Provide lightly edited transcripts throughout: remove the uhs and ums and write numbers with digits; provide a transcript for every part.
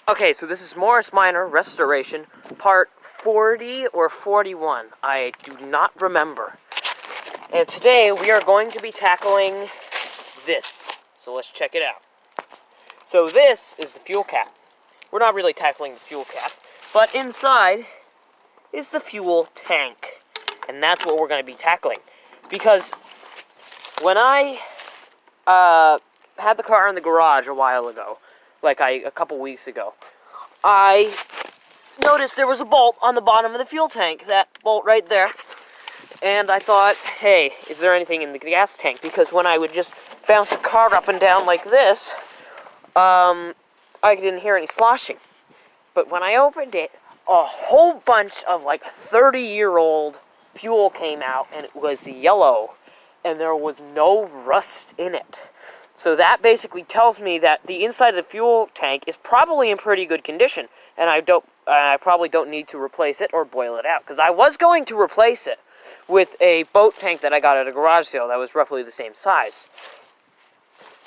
Okay, so this is Morris Minor Restoration, part 40 or 41. I do not remember. And today we are going to be tackling this. So let's check it out. So this is the fuel cap. We're not really tackling the fuel cap, but inside is the fuel tank. And that's what we're going to be tackling. Because when I had the car in the garage a while ago, a couple weeks ago, I noticed there was a bolt on the bottom of the fuel tank, that bolt right there, and I thought, hey, is there anything in the gas tank? Because when I would just bounce the car up and down like this, I didn't hear any sloshing. But when I opened it, a whole bunch of 30-year-old fuel came out, and it was yellow, and there was no rust in it. So that basically tells me that the inside of the fuel tank is probably in pretty good condition, and I probably don't need to replace it or boil it out, because I was going to replace it with a boat tank that I got at a garage sale that was roughly the same size.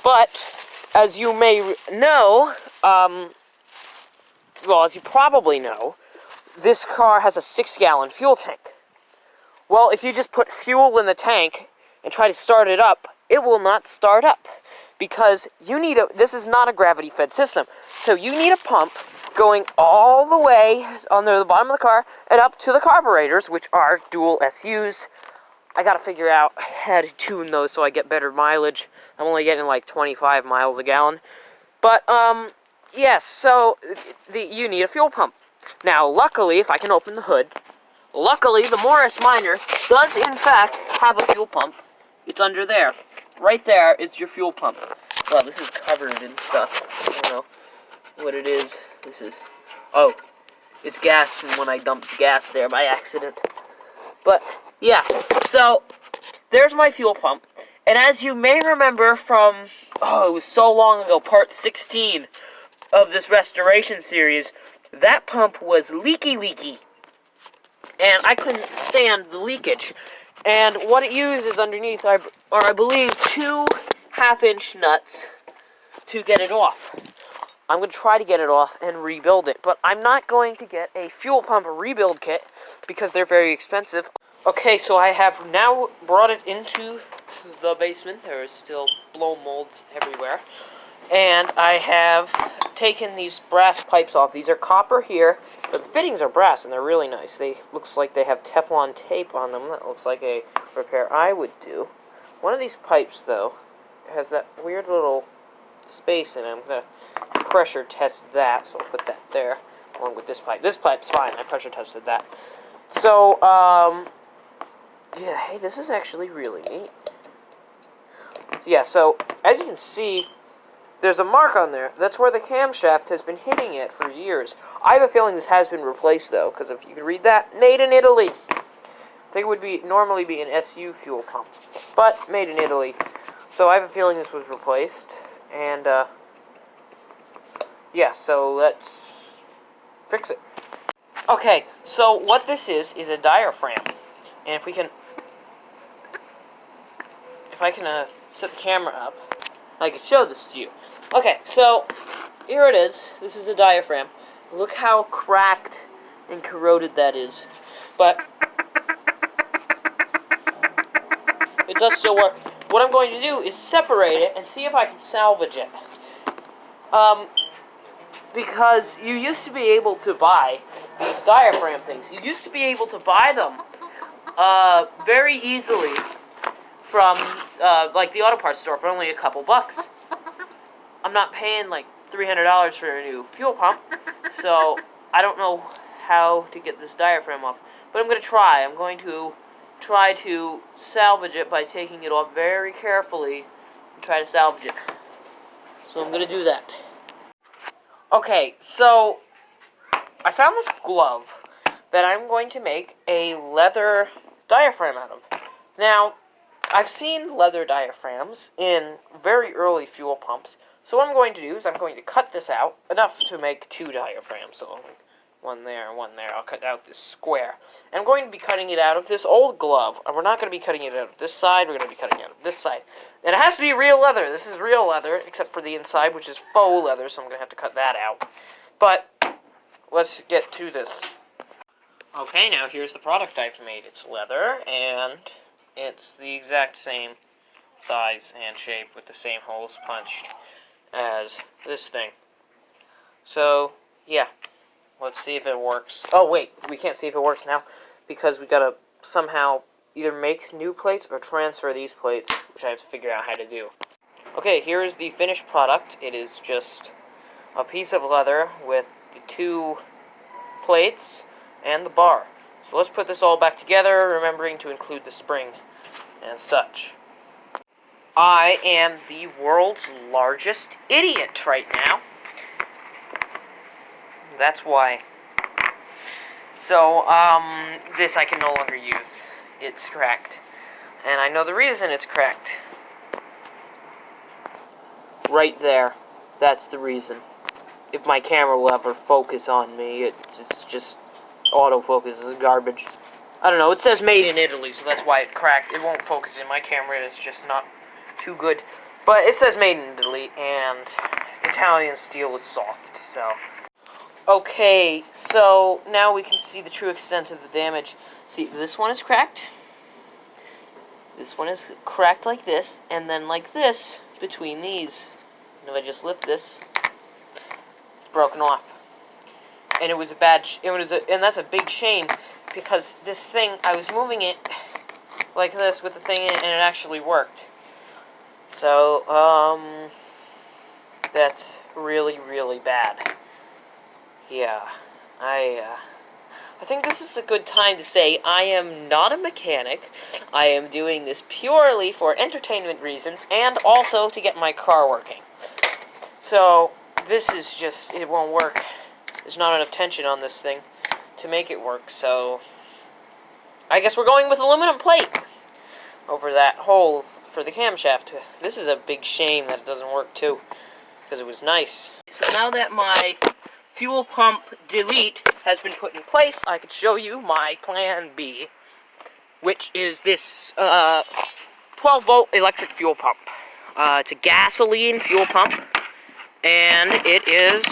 But as you may know, as you probably know, this car has a 6-gallon fuel tank. Well, if you just put fuel in the tank and try to start it up, it will not start up. Because this is not a gravity-fed system. So you need a pump going all the way under the bottom of the car and up to the carburetors, which are dual SUs. I gotta figure out how to tune those so I get better mileage. I'm only getting 25 miles a gallon. But, yes, so you need a fuel pump. Now, luckily, if I can open the hood, luckily the Morris Minor does in fact have a fuel pump. It's under there. Right there is your fuel pump. Well, this is covered in stuff. I don't know what it is. It's gas from when I dumped gas there by accident. But, yeah. So, there's my fuel pump. And as you may remember from, it was so long ago, part 16 of this restoration series, that pump was leaky. And I couldn't stand the leakage. And what it uses underneath are, I believe, 2 half-inch nuts to get it off. I'm going to try to get it off and rebuild it, but I'm not going to get a fuel pump rebuild kit because they're very expensive. Okay, so I have now brought it into the basement. There is still blow molds everywhere. And I have taken these brass pipes off. These are copper here, but the fittings are brass, and they're really nice. Looks like they have Teflon tape on them. That looks like a repair I would do. One of these pipes, though, has that weird little space in it. I'm going to pressure test that, so I'll put that there, along with this pipe. This pipe's fine. I pressure tested that. So, yeah, hey, this is actually really neat. Yeah, so, as you can see, there's a mark on there. That's where the camshaft has been hitting it for years. I have a feeling this has been replaced, though, because if you can read that, made in Italy. I think it would normally be an SU fuel pump, but made in Italy. So I have a feeling this was replaced, and, yeah, so let's fix it. Okay, so what this is a diaphragm, and if I can set the camera up, I can show this to you. Okay, so here it is. This is a diaphragm. Look how cracked and corroded that is. But it does still work. What I'm going to do is separate it and see if I can salvage it. Because you used to be able to buy these diaphragm things. You used to be able to buy them very easily from the auto parts store for only a couple bucks. I'm not paying $300 for a new fuel pump, so I don't know how to get this diaphragm off. But I'm going to try. I'm going to try to salvage it by taking it off very carefully and try to salvage it. So I'm going to do that. Okay, so I found this glove that I'm going to make a leather diaphragm out of. Now, I've seen leather diaphragms in very early fuel pumps. So what I'm going to do is I'm going to cut this out, enough to make 2 diaphragms, so one there and one there. I'll cut out this square. And I'm going to be cutting it out of this old glove. And we're not going to be cutting it out of this side, we're going to be cutting it out of this side. And it has to be real leather. This is real leather, except for the inside, which is faux leather, so I'm going to have to cut that out. But let's get to this. Okay, now here's the product I've made. It's leather, and it's the exact same size and shape with the same holes punched as this thing. So, yeah. Let's see if it works. Oh, wait. We can't see if it works now because we gotta somehow either make new plates or transfer these plates, which I have to figure out how to do. Okay, here is the finished product. It is just a piece of leather with the 2 plates and the bar. So let's put this all back together, remembering to include the spring and such. I am the world's largest idiot right now. That's why. So, this I can no longer use. It's cracked. And I know the reason it's cracked. Right there. That's the reason. If my camera will ever focus on me, it's just autofocus is garbage. I don't know, it says made in Italy, so that's why it cracked. It won't focus in my camera, it's just not too good. But it says made in Italy, and Italian steel is soft, so. Okay, so now we can see the true extent of the damage. See, this one is cracked. This one is cracked like this, and then like this between these. And if I just lift this, it's broken off. And it was a bad, and that's a big shame, because this thing, I was moving it like this with the thing in it, and it actually worked. So, that's really, really bad. Yeah, I think this is a good time to say I am not a mechanic. I am doing this purely for entertainment reasons, and also to get my car working. So, this is just, it won't work. There's not enough tension on this thing to make it work, so I guess we're going with aluminum plate over that hole for the camshaft. This is a big shame that it doesn't work too, because it was nice. So now that my fuel pump delete has been put in place, I could show you my plan B, which is this 12-volt electric fuel pump. It's a gasoline fuel pump, and it is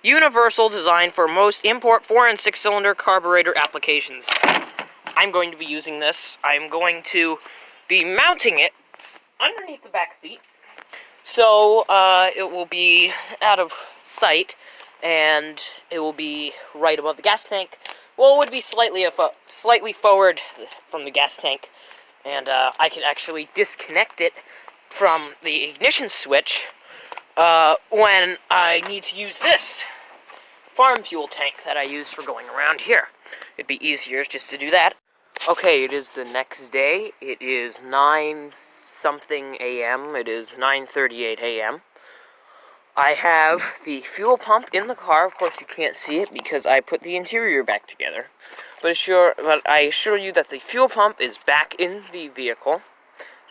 universal, designed for most import 4- and 6-cylinder carburetor applications. I'm going to be using this. I'm going to be mounting it underneath the back seat, so it will be out of sight, and it will be right above the gas tank. Well, it would be slightly forward from the gas tank, and I can actually disconnect it from the ignition switch when I need to use this farm fuel tank that I use for going around here. It'd be easier just to do that. Okay, it is the next day. It is 9-something a.m. It is 9:38 a.m. I have the fuel pump in the car. Of course, you can't see it because I put the interior back together. But I assure you that the fuel pump is back in the vehicle.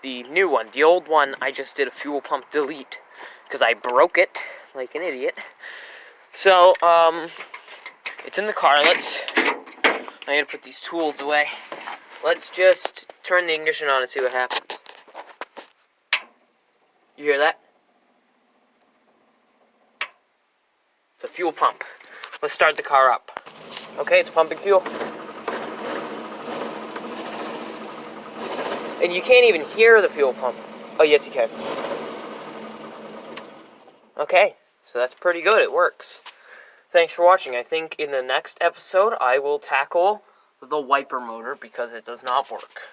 The new one. The old one, I just did a fuel pump delete because I broke it like an idiot. So, it's in the car. I gotta put these tools away. Let's just turn the ignition on and see what happens. You hear that? It's a fuel pump. Let's start the car up. Okay, it's pumping fuel. And you can't even hear the fuel pump. Oh, yes, you can. Okay, so that's pretty good. It works. Thanks for watching. I think in the next episode, I will tackle the wiper motor because it does not work.